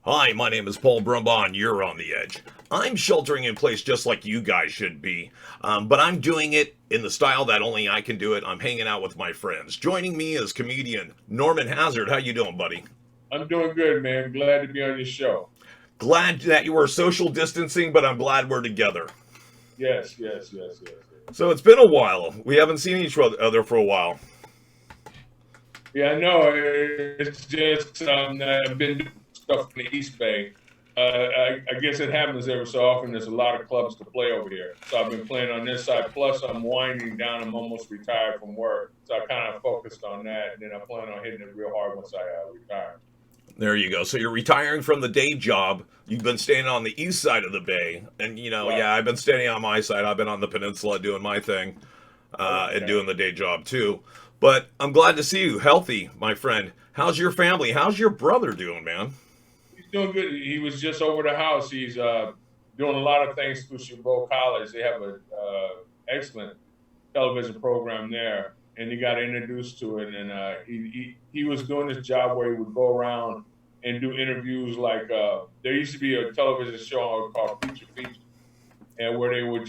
Hi, my name is Paul Brumbaugh, and you're on the edge. I'm sheltering in place just like you guys should be, but I'm doing it in the style that only I can do it. I'm hanging out with my friends. Joining me is comedian Norman Hazzard. How you doing, buddy? I'm doing good, man. Glad to be on your show. Glad that you were social distancing, but I'm glad we're together. Yes, yes, yes, yes, yes. So it's been a while. We haven't seen each other for a while. Yeah, I know. It's just I've been doing stuff in the East Bay. I guess it happens every so often. There's a lot of clubs to play over here, so I've been playing on this side. Plus, I'm winding down. I'm almost retired from work, so I kind of focused on that, and then I plan on hitting it real hard once I retire. There you go. So you're retiring from the day job. You've been staying on the east side of the bay, and Right. yeah, I've been staying on my side. I've been on the peninsula doing my thing, and Okay. doing the day job too. But I'm glad to see you healthy, my friend. How's your family? How's your brother doing, man? He's doing good. He was just over the house. He's doing a lot of things through Chabot College. They have a excellent television program there, and he got introduced to it. And he was doing this job where he would go around and do interviews. Like there used to be a television show called Feature Feature, and where they would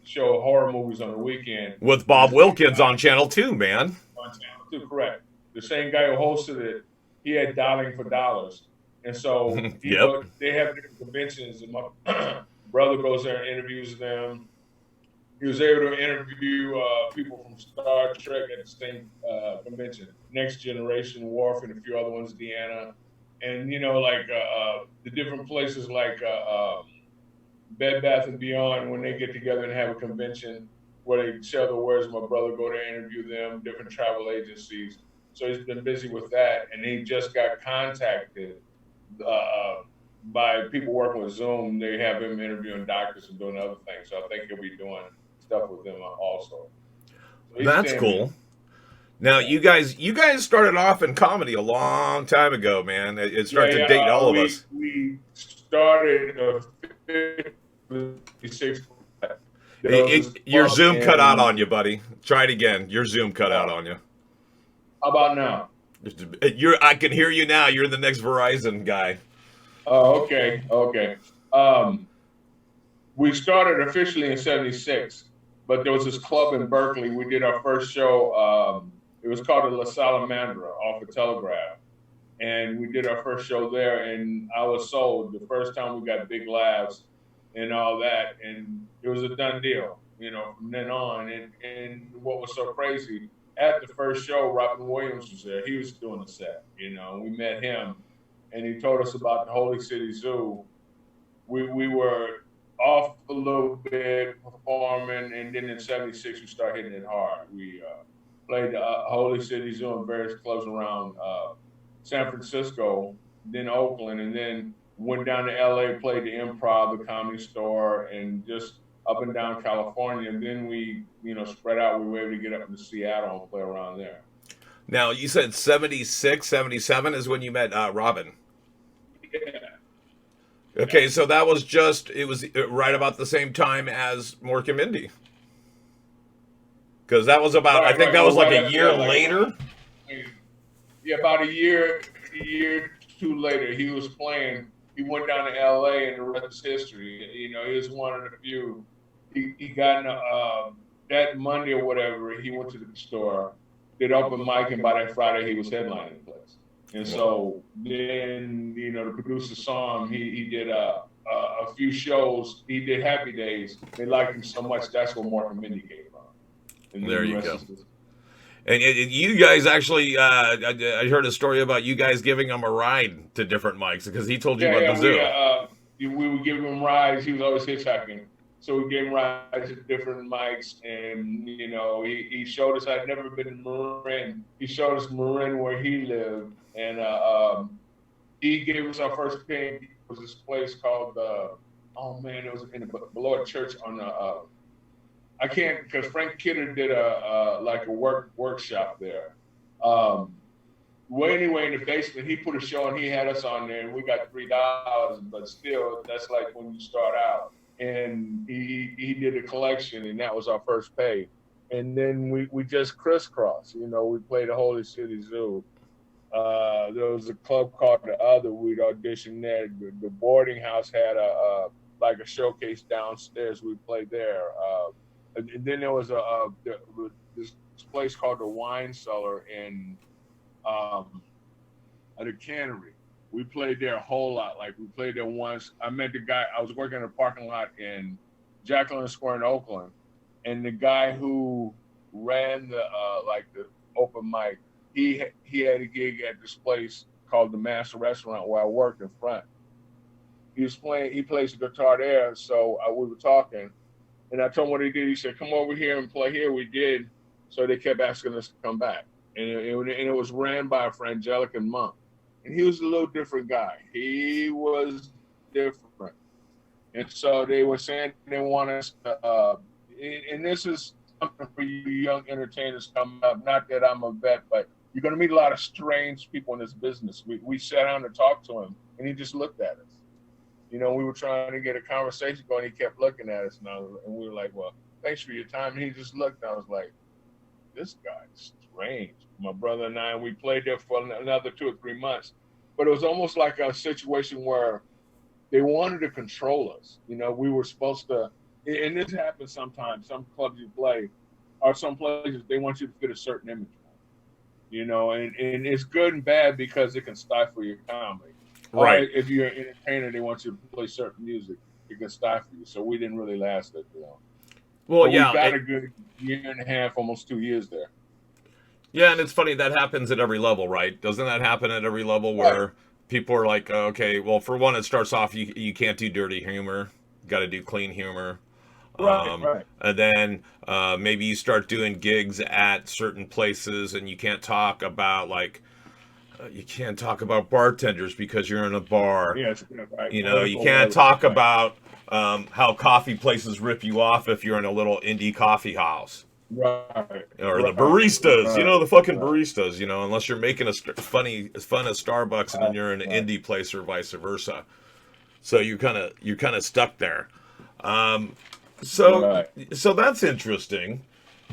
show horror movies on the weekend. With And the Bob same Wilkins guy on Channel 2, man. on Channel 2, correct. The same guy who hosted it, he had Dialing for Dollars. And so Yep. they have different conventions, and my brother goes there and interviews them. He was able to interview people from Star Trek at the same convention, Next Generation, Worf, and a few other ones, Deanna. And, like the different places like Bed Bath and Beyond, when they get together and have a convention where they share the words, my brother go there and interview them, different travel agencies. So he's been busy with that, and he just got contacted by people working with Zoom. They have him interviewing doctors and doing other things. So I think he'll be doing stuff with them also. So he's That's staying busy. cool. Now, Yeah, you guys started off in comedy a long time ago, man. It yeah, starts to yeah. date all of We us. we started '56. There was this Your club Zoom cut out in. on you, buddy. Try it again. Your Zoom cut out Oh, on you. how about now? I can hear you now. You're the next Verizon guy. Oh, okay, okay. Um, we started officially in '76, but there was this club in Berkeley. We did our first show. It was called the La Salamandra off of Telegraph, and we did our first show there. And I was sold the first time. We got big laughs and all that, and it was a done deal. From then on. And what was so crazy at the first show, Robin Williams was there. He was doing the set. We met him, and he told us about the Holy City Zoo. We were off a little bit performing, and then in '76 we started hitting it hard. We played the Holy City Zoo in various clubs around San Francisco, then Oakland, and then went down to LA, played the Improv, the Comedy Store, and just up and down California. And then we, spread out. We were able to get up into Seattle and play around there. Now, you said 76, 77 is when you met Robin. Yeah, yeah. Okay, so that was it was right about the same time as Mork and Mindy. Because that was about, I Right, think right. that Well, was like right a after year that, like later. yeah, about a year, two later, he was playing. He went down to L.A. and the rest is history. He was one of the few. He got in that Monday or whatever. He went to the store, did open mic, and by that Friday he was headlining the place. And so then the producer saw him. He did a few shows. He did Happy Days. They liked him so much. That's what Martin Mindy came from. And then There the you rest go. is history. And you guys actually, I heard a story about you guys giving him a ride to different mics because he told you Yeah, about the yeah. zoo. We would give him rides. He was always hitchhiking, so we gave him rides at different mics, and he showed us. I'd never been to Marin. He showed us Marin where he lived, and he gave us our first ping. It was this place called oh man, it was in below a church on the. I can't because Frank Kidder did a like a workshop there. Um, well, anyway, in the basement, he put a show and he had us on there, and we got $3. But still, that's like when you start out. And he did a collection, and that was our first pay. And then we just crisscrossed. We played the Holy City Zoo, There was a club called The Other. We'd auditioned there. The boarding house had like a showcase downstairs. We played there. And then there was this place called the Wine Cellar in the Cannery. We played there a whole lot. Like we played there once. I met the guy. I was working in a parking lot in Jacqueline Square in Oakland, and the guy who ran the open mic, he had a gig at this place called the Master Restaurant where I worked in front. He plays the guitar there, so we were talking, and I told him what he did. He said, "Come over here and play here." We did, so they kept asking us to come back, and it was ran by a Frangelican monk, and he was a little different guy. He was different, and so they were saying they want us to, and this is something for you young entertainers coming up. Not that I'm a vet, but you're going to meet a lot of strange people in this business. We sat down to talk to him, and he just looked at us. We were trying to get a conversation going. He kept looking at us, and we were like, "Well, thanks for your time." And he just looked, and I was like, "This guy's strange." My brother and I, we played there for another 2 or 3 months, but it was almost like a situation where they wanted to control us. We were supposed to, and this happens sometimes. Some clubs you play, or some places, they want you to fit a certain image. And it's good and bad because it can stifle your comedy. Right. Or if you're an entertainer, they want you to play certain music. It can stifle you. So we didn't really last that long. Well, but yeah. We got a good year and a half, almost 2 years there. Yeah, and it's funny, that happens at every level, right? Doesn't that happen at every level where people are like, okay, well, for one, it starts off, you can't do dirty humor. You got to do clean humor. Right. And then maybe you start doing gigs at certain places and you can't talk about bartenders because you're in a bar. Yes, right. You can't talk about how coffee places rip you off if you're in a little indie coffee house. Right. Or the baristas, the fucking baristas, unless you're making fun of Starbucks and then you're in an indie place or vice versa. So you're kind of stuck there. So that's interesting,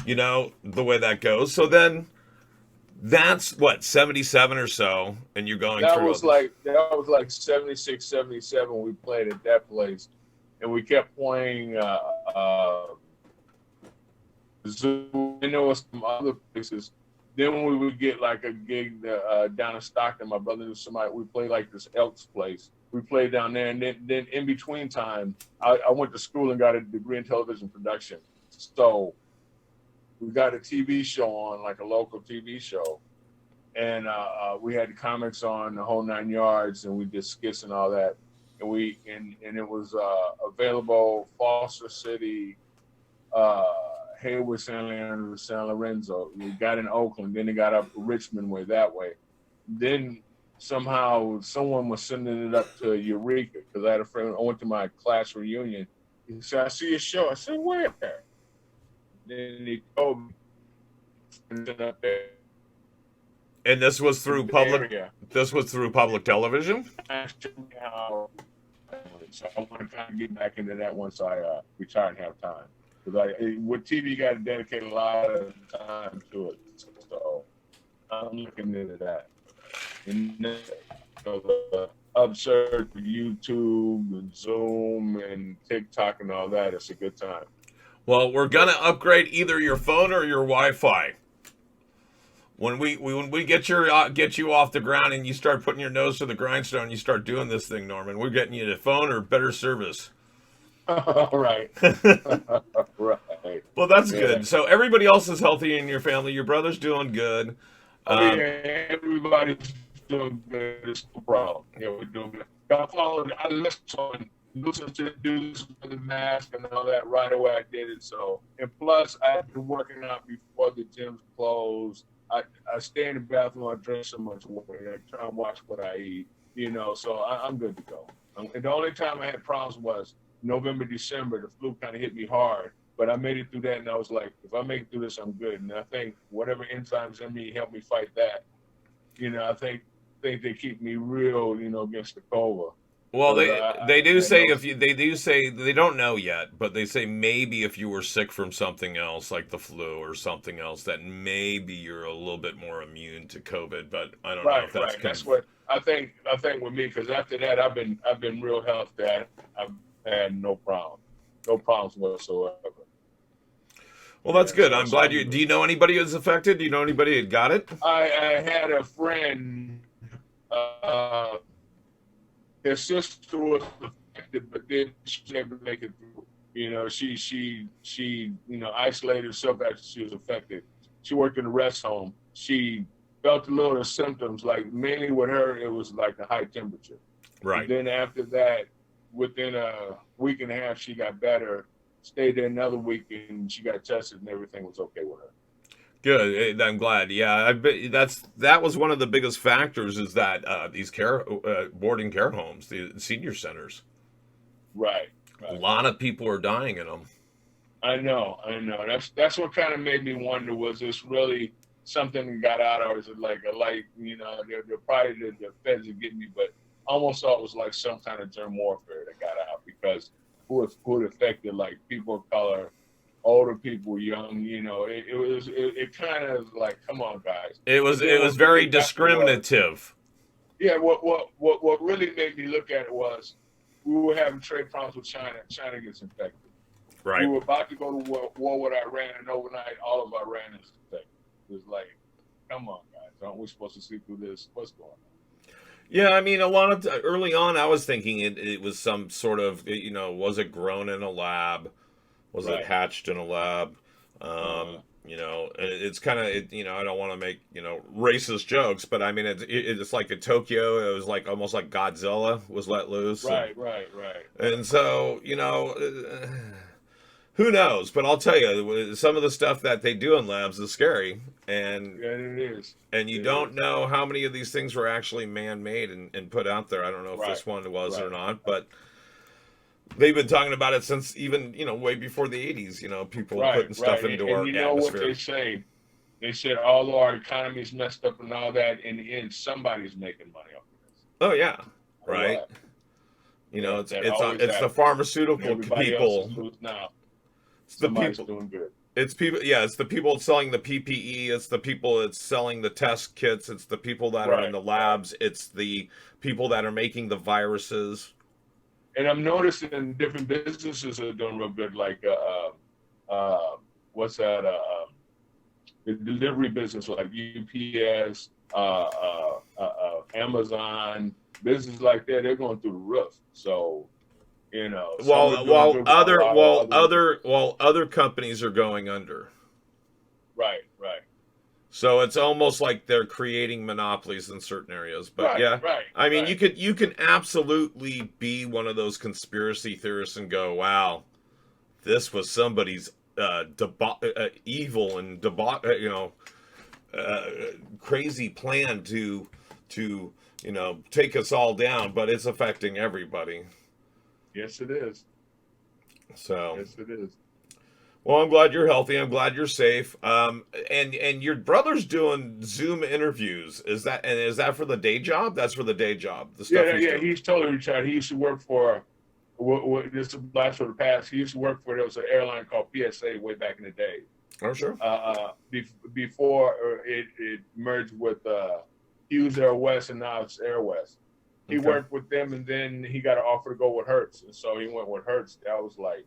the way that goes. So then that's what, 77 or so, and you're going that through. That was like 76, 77. We played at that place, and we kept playing Zoom. And there was some other places. Then we would get like a gig down in Stockton. My brother knew somebody. We played like this Elks place. We played down there, and then in between time, I went to school and got a degree in television production. So we got a TV show on, like a local TV show, and we had comics on the whole 9 yards, and we did skits and all that, and it was available Foster City, Hayward, San Leandro, San Lorenzo. We got in Oakland, then it got up Richmond way that way. Then somehow someone was sending it up to Eureka because I had a friend. I went to my class reunion. He said, "I see your show." I said, "Where?" Then he told me. And this was through public. This was through public television. So I want to kind of get back into that once I retire and have time. Because with TV, you got to dedicate a lot of time to it. So I'm looking into that. And so the absurd YouTube and Zoom and TikTok and all that, it's a good time. Well, we're gonna upgrade either your phone or your Wi-Fi. When we get you off the ground and you start putting your nose to the grindstone, you start doing this thing, Norman. We're getting you the phone or better service. Right. Right. Well, that's good. So everybody else is healthy in your family. Your brother's doing good. Everybody's doing good. It's no problem. Yeah, we're doing good. I listen to do this with the mask and all that right away. I did it. So, and plus, I've been working out before the gyms closed. I stay in the bathroom. I drink so much water. I try and watch what I eat. So I'm good to go. And the only time I had problems was November, December. The flu kind of hit me hard, but I made it through that, and I was like, if I make it through this, I'm good. And I think whatever enzymes in me help me fight that. I think they keep me real, against the cold. Well, they do had say no. if you they do say they don't know yet, but they say maybe if you were sick from something else like the flu or something else, that maybe you're a little bit more immune to COVID. But I don't know Right, if that's right. That's what I think. I think with me, because after that, I've been real healthy. I've had no problems whatsoever. Well, that's Yeah, good. so I'm so glad I'm you. Do good. you know anybody who's affected? Do you know anybody that got it? I had a friend. Uh, his sister was affected, but then she was able to make it through. She isolated herself after she was affected. She worked in a rest home. She felt a little of symptoms, like mainly with her, it was like a high temperature. And Right. then after that, within a week and a half, she got better. Stayed there another week, and she got tested, and everything was okay with her. Good. I'm glad. Yeah, that was one of the biggest factors is that these boarding care homes, the senior centers, Right, a right. lot of people are dying in them. I know. That's what kind of made me wonder: was this really something that got out, or is it like a light? They're probably the feds are getting me, but I almost thought it was like some kind of germ warfare that got out because who it affected, like people of color, older people, young. It kind of like, come on, guys. It And then was what very really got me was, discriminative. yeah, what really made me look at it was we were having trade problems with China. China gets infected. We Right. were about to go to war with Iran, and overnight, all of Iran is infected. It was like, come on, guys, aren't we supposed to see through this? What's going on? Yeah, I mean, a lot of early on, I was thinking it was some sort of, was it grown in a lab? Was it Right. hatched in a lab? Uh, It's kind of, I don't want to make, racist jokes, but I mean, it's like in Tokyo, it was like almost like Godzilla was let loose. right. And so, who knows? But I'll tell you, some of the stuff that they do in labs is scary. And Yeah, it is. and you It don't is. know how many of these things were actually man-made and put out there. I don't know if Right, this one was or right. not, but they've been talking about it since even way before the 80s. People putting stuff Right. into And our you know what atmosphere. they say? They said, although our economy's messed up and all that, in the end, somebody's making money off of this. Oh yeah, Or right. what? Yeah, that always It's the happens. When pharmaceutical everybody else is people. losing now, It's the somebody's people. doing good. It's people. Yeah, it's the people selling the PPE. It's the people that's selling the test kits. It's the people that are in the Right. labs. It's the people that are making the viruses. And I'm noticing different businesses are doing real good, like what's that? The delivery business, like UPS, Amazon, businesses like that. They're going through the roof. So some are doing good, while a lot of others. While other companies are going under. Right. So it's almost like they're creating monopolies in certain areas. But Right, yeah, right, I mean, right. you can absolutely be one of those conspiracy theorists and go, "Wow, this was somebody's evil and crazy plan to take us all down," but it's affecting everybody. Yes, it is. So, Yes, it is. well, I'm glad you're healthy. I'm glad you're safe. And your brother's doing Zoom interviews. Is that for the day job? That's for the day job. The stuff he's Yeah. doing. He's totally retired. He used to work for this is a blast for the past. He used to work for, there was an airline called PSA way back in the day. Oh, sure. Before it merged with Hughes Air West, and now it's Air West. He Okay. worked with them, and then he got an offer to go with Hertz, and so he went with Hertz. That was like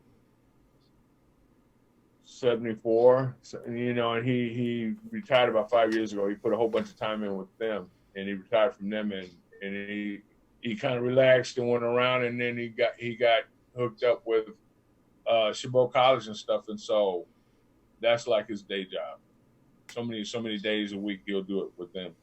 74, and he retired about 5 years ago. He put a whole bunch of time in with them, and he retired from them, and he kind of relaxed and went around, and then he got hooked up with Chabot College and stuff, and so that's like his day job. So many days a week he'll do it with them.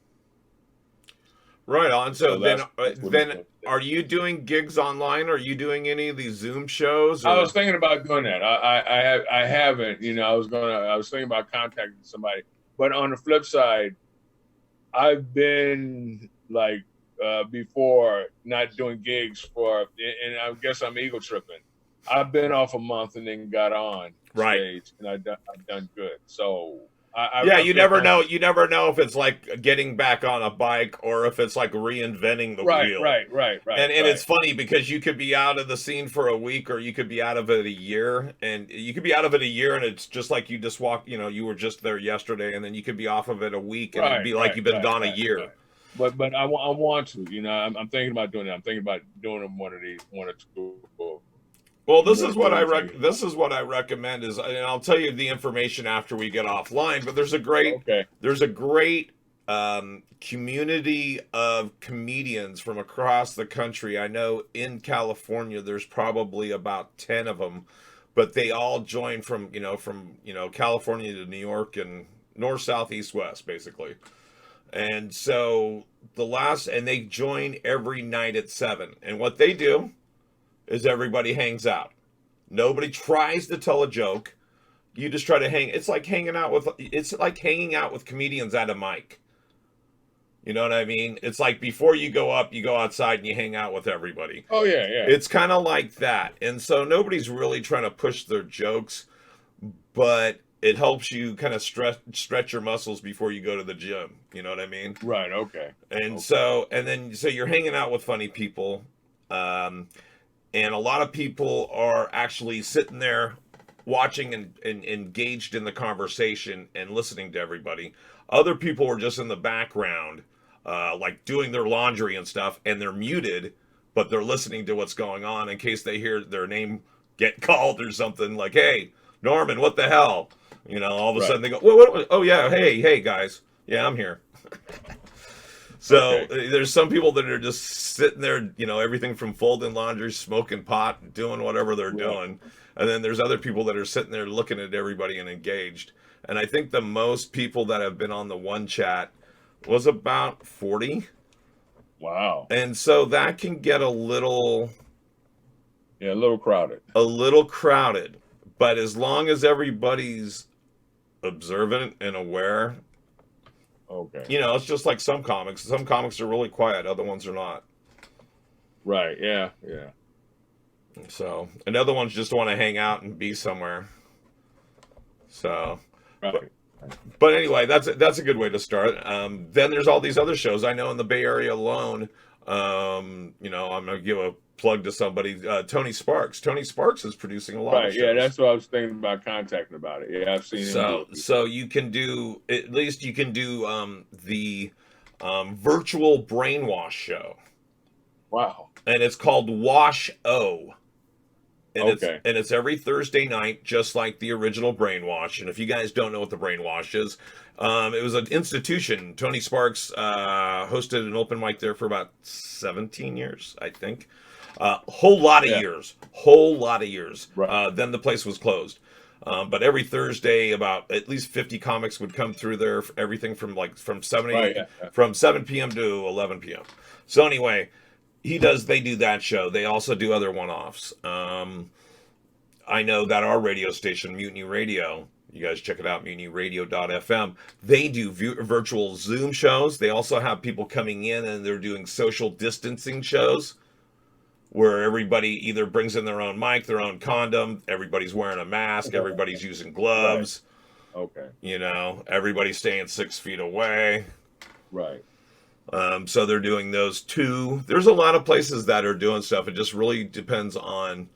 Right on. So That's what he's then doing. are you doing gigs online? Are you doing any of these Zoom shows? I Or was thinking about doing that. I haven't. I was thinking about contacting somebody, but on the flip side, I've been like before not doing gigs and I guess I'm ego tripping. I've been off a month and then got on Right. stage, and I've done good. So Yeah, I you think never know. You never know if it's like getting back on a bike or if it's like reinventing the wheel. And it's funny because you could be out of the scene for a week or you could be out of it a year, and you could be out of it a year and it's just like you just walked, you were just there yesterday, and then you could be off of it a week and it'd be like you've been gone a year. But I want to, I'm thinking about doing it. I'm thinking about doing them one or two. Well, this is what I recommend is, and I'll tell you the information after we get offline. But there's a great community of comedians from across the country. I know in California there's probably about 10 of them, but they all join from California to New York and north, south, east, west, basically. And so they join every night at 7. And what they do is everybody hangs out. Nobody tries to tell a joke. You just try to hang. It's like hanging out with comedians at a mic. You know what I mean? It's like before you go up, you go outside and you hang out with everybody. Oh yeah. It's kind of like that. And so nobody's really trying to push their jokes, but it helps you kind of stretch your muscles before you go to the gym. You know what I mean? Right. Okay. And so you're hanging out with funny people. And a lot of people are actually sitting there watching and engaged in the conversation and listening to everybody. Other people are just in the background, like doing their laundry and stuff, and they're muted, but they're listening to what's going on in case they hear their name get called or something like, hey, Norman, what the hell? All of a sudden they go, what? Oh, yeah, hey, guys. Yeah, I'm here. So there's some people that are just sitting there, everything from folding laundry, smoking pot, doing whatever they're doing. And then there's other people that are sitting there looking at everybody and engaged. And I think the most people that have been on the one chat was about 40. Wow. And so that can get a little crowded. A little crowded. But as long as everybody's observant and aware, okay. It's just like some comics. Some comics are really quiet, other ones are not. Right, yeah. So, and other ones just want to hang out and be somewhere. So, right. But anyway, that's a good way to start. Then there's all these other shows. I know in the Bay Area alone, I'm going to give a plug to somebody, Tony Sparks. Tony Sparks is producing a lot of shows. Yeah, that's what I was thinking about contacting about it. Yeah, I've seen him. So you can do, at least you can do the virtual brainwash show. Wow. And it's called Wash O. And okay. It's every Thursday night, just like the original Brainwash. And if you guys don't know what the Brainwash is, it was an institution. Tony Sparks hosted an open mic there for about 17 years, I think. Whole lot of years. Right. Then the place was closed. But every Thursday, about at least 50 comics would come through there. Everything from 7 p.m. to 11 p.m. So anyway, they do that show. They also do other one-offs. I know that our radio station, Mutiny Radio, you guys check it out, mutinyradio.fm. They do virtual Zoom shows. They also have people coming in and they're doing social distancing shows where everybody either brings in their own mic, their own condom, everybody's wearing a mask, everybody's using gloves. Right. Okay. Everybody's staying 6 feet away. Right. So they're doing those too. There's a lot of places that are doing stuff. It just really depends on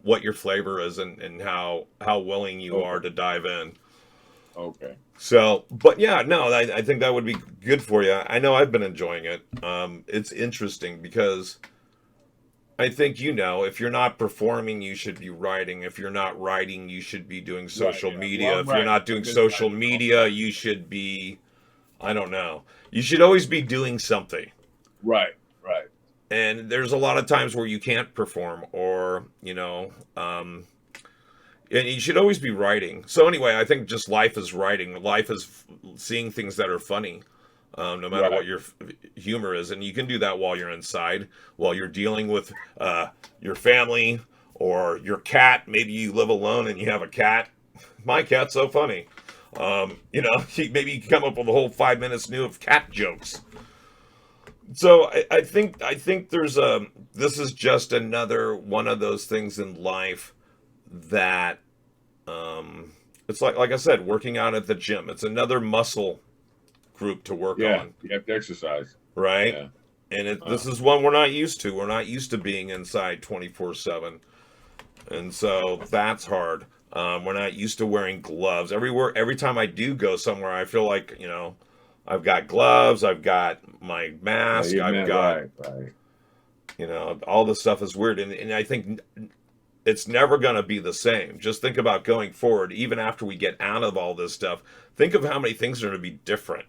what your flavor is and how willing you are to dive in. Okay. So, but yeah, no, I think that would be good for you. I know I've been enjoying it. It's interesting because I think, if you're not performing, you should be writing. If you're not writing, you should be doing social media. Well, if you're not doing social media, you should be, I don't know. You should always be doing something. Right. And there's a lot of times where you can't perform or, and you should always be writing. So anyway, I think just life is writing. Life is seeing things that are funny, no matter what your humor is. And you can do that while you're inside, while you're dealing with your family or your cat. Maybe you live alone and you have a cat. My cat's so funny. Maybe you can come up with a whole 5 minutes new of cat jokes. So I think there's this is just another one of those things in life that It's like I said, working out at the gym. It's another muscle group to work on. You have to exercise. Right? Yeah. And this is one we're not used to. We're not used to being inside 24/7. And so that's hard. We're not used to wearing gloves. Every time I do go somewhere, I feel like, I've got gloves, I've got my mask, I've got, all this stuff is weird. And I think it's never going to be the same. Just think about going forward, even after we get out of all this stuff. Think of how many things are going to be different.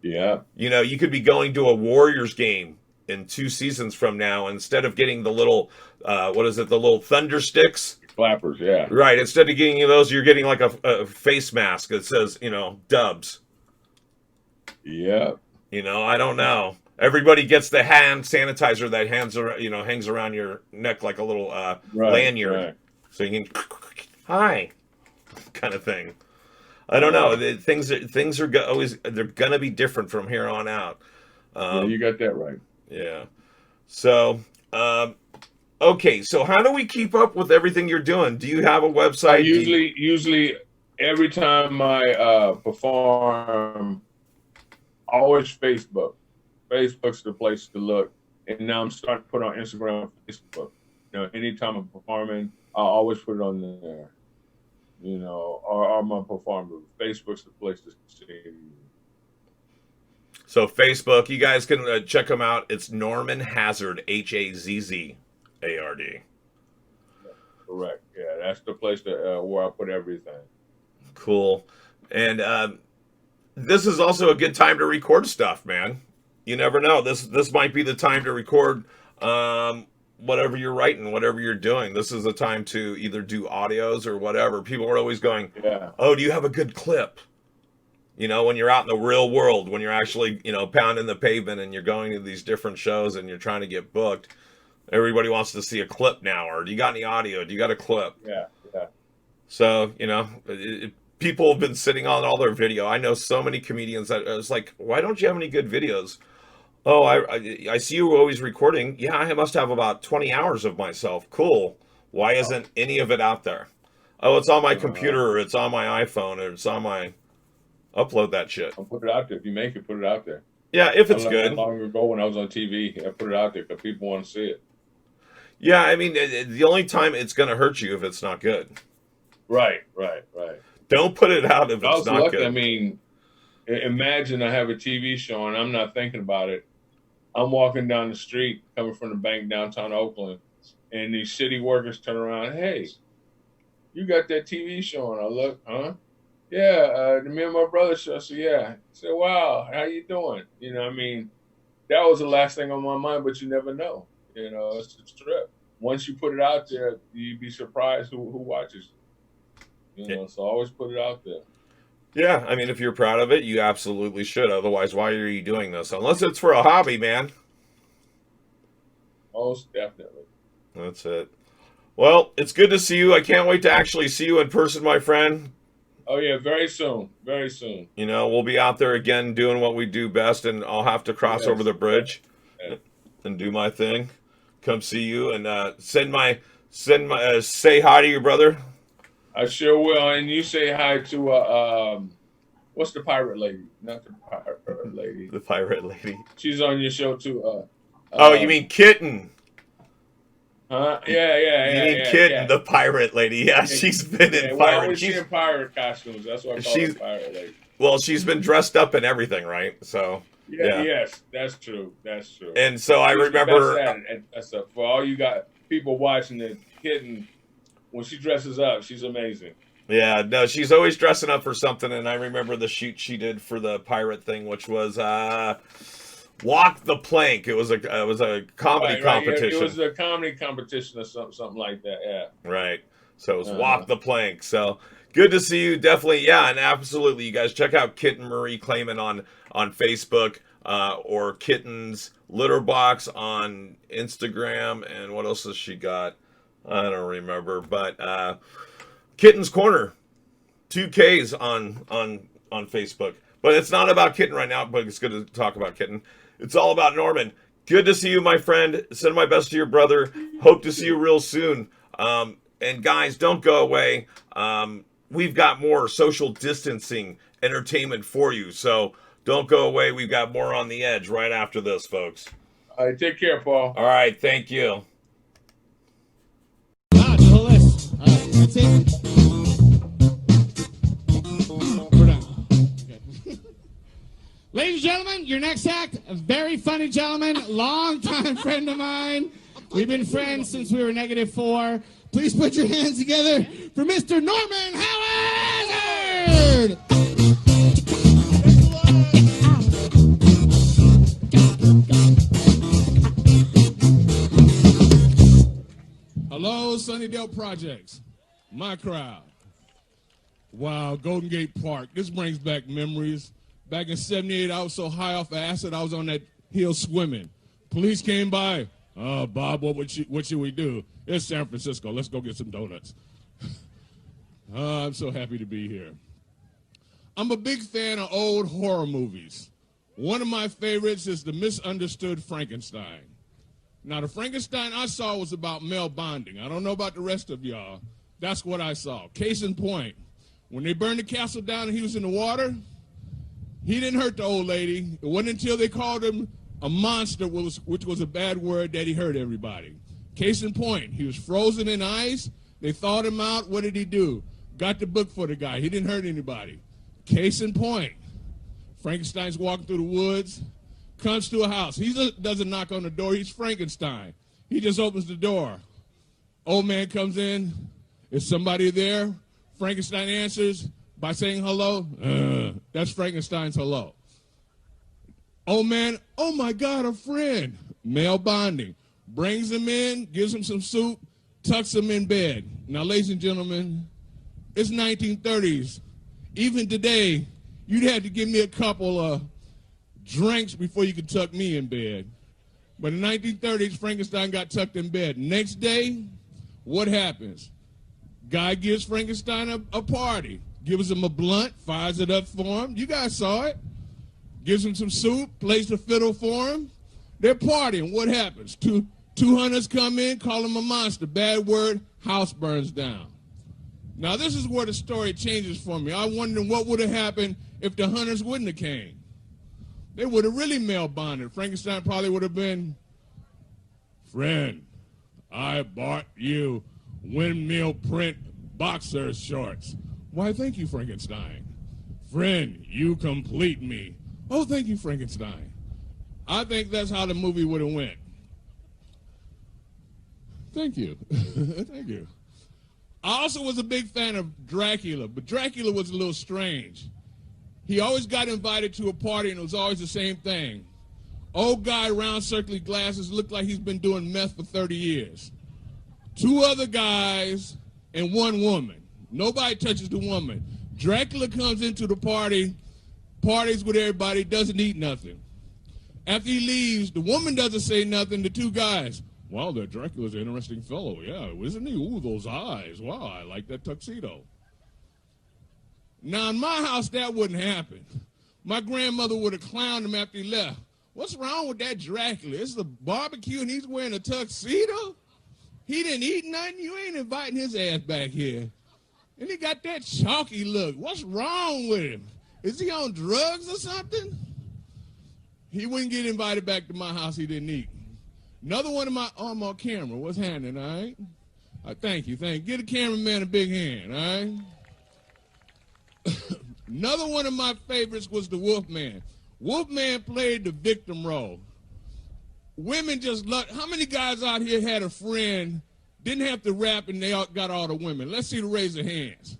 Yeah. You could be going to a Warriors game in 2 seasons from now, instead of getting the little, the little thunder sticks? Flappers, yeah. Right. Instead of getting those, you're getting like a face mask that says, Dubs. Yeah. I don't know. Everybody gets the hand sanitizer that hangs around your neck like a little lanyard. Right. So you can, hi, kind of thing. I don't know. Things are always, they're going to be different from here on out. Yeah, you got that right. Yeah. So, okay. So how do we keep up with everything you're doing? Do you have a website? Usually every time I perform, always Facebook. Facebook's the place to look. And now I'm starting to put on Instagram and Facebook. Anytime I'm performing, I always put it on there. Or I'm performing. Facebook's the place to see. So Facebook, you guys can check him out. It's Norman Hazzard, Hazzard. Correct. Yeah, that's the place where I put everything. Cool. And this is also a good time to record stuff, man. You never know. This might be the time to record whatever you're writing, whatever you're doing. This is the time to either do audios or whatever. People are always going, oh, do you have a good clip? When you're out in the real world, when you're actually, pounding the pavement and you're going to these different shows and you're trying to get booked, everybody wants to see a clip now. Or do you got any audio? Do you got a clip? Yeah. So, people have been sitting on all their video. I know so many comedians that it's like, why don't you have any good videos? Oh, I see you always recording. Yeah, I must have about 20 hours of myself. Cool. Why isn't any of it out there? Oh, it's on my computer, or it's on my iPhone, or it's on my... Upload that shit. I'll put it out there. If you make it, put it out there. Yeah, if it's good. Long ago when I was on TV, I put it out there because people want to see it. Yeah, I mean, the only time it's going to hurt you if it's not good. Right. Don't put it out if it's not good. I mean, imagine I have a TV show and I'm not thinking about it. I'm walking down the street coming from the bank downtown Oakland, and these city workers turn around, hey, you got that TV show? And I look, huh? Yeah, me and my brother show. So yeah, I said, wow, how you doing? That was the last thing on my mind, but you never know. It's a trip. Once you put it out there, you'd be surprised who watches it. So always put it out there. Yeah, I mean, if you're proud of it, you absolutely should. Otherwise, why are you doing this? Unless it's for a hobby, man. Most definitely. That's it. Well, it's good to see you. I can't wait to actually see you in person, my friend. Oh, yeah, very soon. Very soon. We'll be out there again doing what we do best, and I'll have to cross over the bridge and do my thing. Come see you and say hi to your brother. I sure will. And you say hi to, what's the pirate lady? Not the pirate lady. The pirate lady. She's on your show, too. You mean Kitten? Huh? Yeah. You mean Kitten, the pirate lady. Yeah, she's been in pirate. She's in pirate costumes. That's why I call her pirate lady. Well, she's been dressed up and everything, right? So yeah. Yes, that's true. And so I remember for all you got people watching it, Kitten, when she dresses up, she's amazing. Yeah, no, she's always dressing up for something. And I remember the shoot she did for the pirate thing, which was Walk the Plank. It was a comedy competition. Yeah, it was a comedy competition or something like that. Yeah. Right. So it was Walk the Plank. So good to see you. Definitely. Yeah. And absolutely. You guys check out Kitten Marie Clayman on Facebook, or Kitten's Litter Box on Instagram. And what else has she got? I don't remember, but, Kitten's Corner, 2Ks on Facebook. But it's not about Kitten right now, but it's good to talk about Kitten. It's all about Norman. Good to see you, my friend. Send my best to your brother. Hope to see you real soon. And guys, don't go away. we've got more social distancing entertainment for you. So don't go away. We've got more on the edge right after this, folks. All right, take care, Paul. All right, thank you. That's it. We're done. Okay. Ladies and gentlemen, your next act, a very funny gentleman, longtime friend of mine. We've been friends since we were -4. Please put your hands together for Mr. Norman Hazzard! Hello, Sunnydale Projects, my crowd. Wow, Golden Gate Park. This brings back memories. Back in '78, I was so high off of acid, I was on that hill swimming. Police came by. Bob, what should we do? It's San Francisco. Let's go get some donuts. I'm so happy to be here. I'm a big fan of old horror movies. One of my favorites is The Misunderstood Frankenstein. Now, the Frankenstein I saw was about male bonding. I don't know about the rest of y'all. That's what I saw. Case in point, when they burned the castle down and he was in the water, he didn't hurt the old lady. It wasn't until they called him a monster, which was a bad word, that he hurt everybody. Case in point, he was frozen in ice. They thawed him out. What did he do? Got the book for the guy. He didn't hurt anybody. Case in point, Frankenstein's walking through the woods, comes to a house. He doesn't knock on the door. He's Frankenstein. He just opens the door. Old man comes in. Is somebody there? Frankenstein answers by saying hello. That's Frankenstein's hello. Old man, oh my God, a friend. Male bonding. Brings him in, gives him some soup, tucks him in bed. Now, ladies and gentlemen, it's 1930s. Even today, you'd have to give me a couple of drinks before you could tuck me in bed. But in the 1930s, Frankenstein got tucked in bed. Next day, what happens? Guy gives Frankenstein a party. Gives him a blunt, fires it up for him. You guys saw it. Gives him some soup, plays the fiddle for him. They're partying. What happens? Two hunters come in, call him a monster. Bad word, house burns down. Now, this is where the story changes for me. I wonder what would have happened if the hunters wouldn't have came. They would have really male bonded. Frankenstein probably would have been, friend, I bought you windmill print boxer shorts. Why, thank you, Frankenstein. Friend, you complete me. Oh, thank you, Frankenstein. I think that's how the movie would have went. Thank you. Thank you. I also was a big fan of Dracula, but Dracula was a little strange. He always got invited to a party, and it was always the same thing. Old guy, round circly glasses, looked like he's been doing meth for 30 years. 2 other guys and 1 woman. Nobody touches the woman. Dracula comes into the party, parties with everybody, doesn't eat nothing. After he leaves, the woman doesn't say nothing. The 2 guys, wow, that Dracula's an interesting fellow. Yeah, isn't he? Ooh, those eyes. Wow, I like that tuxedo. Now, in my house, that wouldn't happen. My grandmother would have clowned him after he left. What's wrong with that Dracula? It's a barbecue and he's wearing a tuxedo? He didn't eat nothing? You ain't inviting his ass back here. And he got that chalky look. What's wrong with him? Is he on drugs or something? He wouldn't get invited back to my house. He didn't eat. Another one of my, oh, I'm on camera. What's happening, all right? Thank you. Give the cameraman a big hand, all right? Another one of my favorites was the Wolfman. Wolfman played the victim role. Women just love, how many guys out here had a friend, didn't have to rap, and they got all the women? Let's see the raise of hands.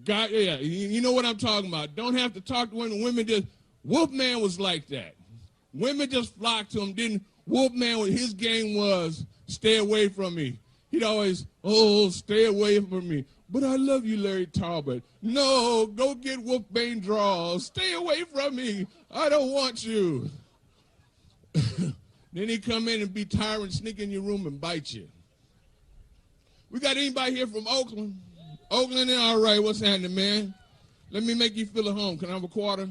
God, yeah, you know what I'm talking about. Don't have to talk to women. Women just, Wolfman was like that. Women just flocked to him. Wolfman, his game was, stay away from me. He'd always, oh, stay away from me. But I love you, Larry Talbot. No, go get Wolfbane draws. Stay away from me. I don't want you. Then he'd come in and be tyrant, sneak in your room and bite you. We got anybody here from Oakland? Oakland, all right, what's happening, man? Let me make you feel at home. Can I have a quarter?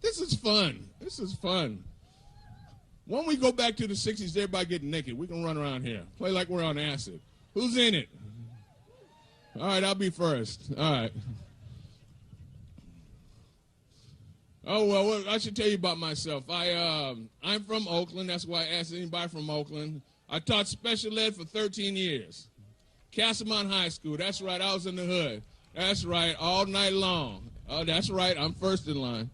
This is fun. This is fun. When we go back to the 60s, everybody getting naked. We can run around here. Play like we're on acid. Who's in it? All right, I'll be first. All right. Oh, well, I should tell you about myself. I'm from Oakland. That's why I asked anybody from Oakland. I taught special ed for 13 years. Castlemont High School. That's right. I was in the hood. That's right. All night long. Oh, that's right. I'm first in line.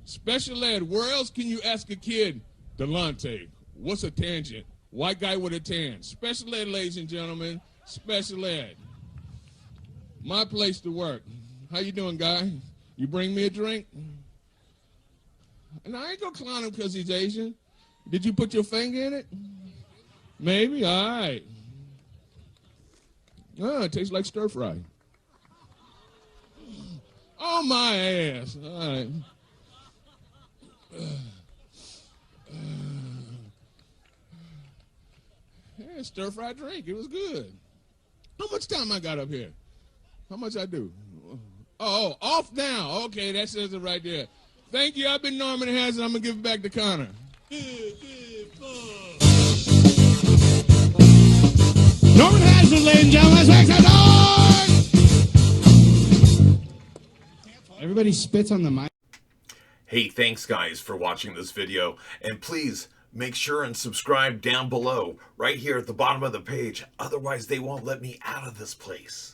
Special ed. Where else can you ask a kid? Delonte, what's a tangent? White guy with a tan. Special ed, ladies and gentlemen. Special ed. My place to work. How you doing, guy? You bring me a drink? And I ain't gonna clown him because he's Asian. Did you put your finger in it? Maybe. All right. Oh, it tastes like stir fry. Oh, my ass. All right. Yeah, stir fry drink. It was good. How much time I got up here? How much I do? Oh, off now. Okay, that says it right there. Thank you. I've been Norman Hazzard. I'm going to give it back to Connor. Norman Hazzard, ladies and gentlemen. Let's make some noise! Everybody spits on the mic. Hey, thanks guys for watching this video, and please make sure and subscribe down below, right here at the bottom of the page. Otherwise, they won't let me out of this place.